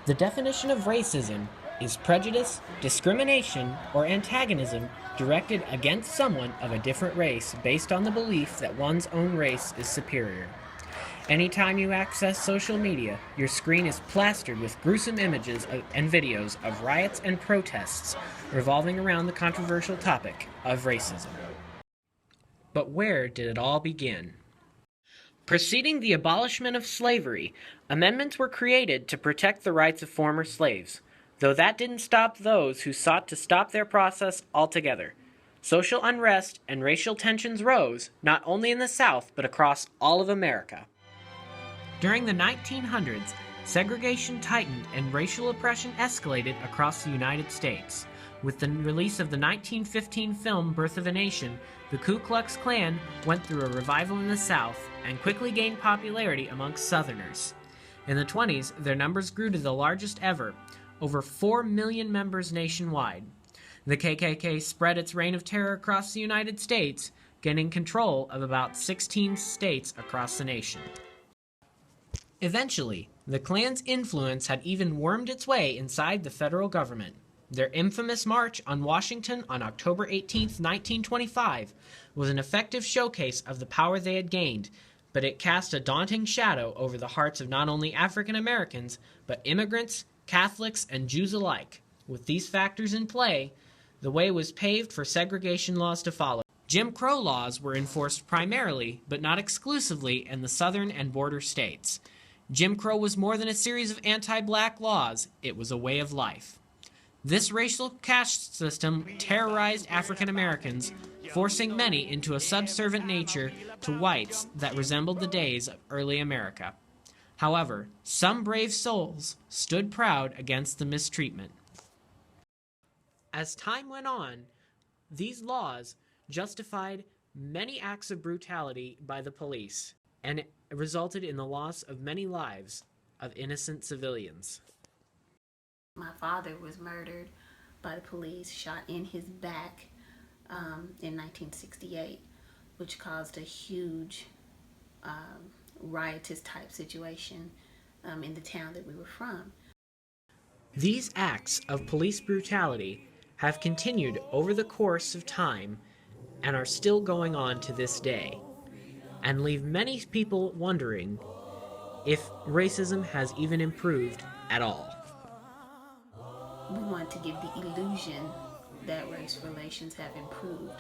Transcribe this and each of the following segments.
The definition of racism is prejudice, discrimination, or antagonism directed against someone of a different race based on the belief that one's own race is superior. Anytime you access social media, your screen is plastered with gruesome images and videos of riots and protests revolving around the controversial topic of racism. But where did it all begin? Preceding the abolishment of slavery, amendments were created to protect the rights of former slaves, though that didn't stop those who sought to stop their process altogether. Social unrest and racial tensions rose, not only in the South, but across all of America. During the 1900s, segregation tightened and racial oppression escalated across the United States. With the release of the 1915 film Birth of a Nation, the Ku Klux Klan went through a revival in the South and quickly gained popularity amongst Southerners. In the 20s, their numbers grew to the largest ever, over 4 million members nationwide. The KKK spread its reign of terror across the United States, gaining control of about 16 states across the nation. Eventually, the Klan's influence had even wormed its way inside the federal government. Their infamous march on Washington on October 18, 1925, was an effective showcase of the power they had gained, but it cast a daunting shadow over the hearts of not only African Americans, but immigrants, Catholics, and Jews alike. With these factors in play, the way was paved for segregation laws to follow. Jim Crow laws were enforced primarily, but not exclusively, in the southern and border states. Jim Crow was more than a series of anti-black laws, it was a way of life. This racial caste system terrorized African Americans, forcing many into a subservient nature to whites that resembled the days of early America. However, some brave souls stood proud against the mistreatment. As time went on, these laws justified many acts of brutality by the police, and it resulted in the loss of many lives of innocent civilians. My father was murdered by the police, shot in his back in 1968, which caused a huge riotous type situation in the town that we were from. These acts of police brutality have continued over the course of time and are still going on to this day, and leave many people wondering if racism has even improved at all. We want to give the illusion that race relations have improved,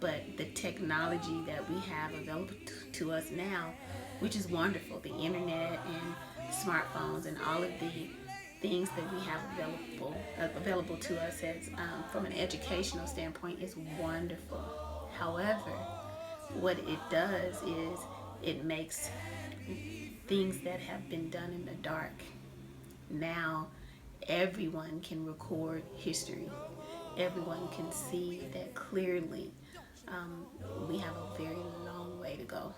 but the technology that we have available to us now, which is wonderful, the internet and smartphones and all of the things that we have available to us as from an educational standpoint, is wonderful. However, what it does is it makes things that have been done in the dark now everyone can record history. Everyone can see that clearly. We have a very long way to go.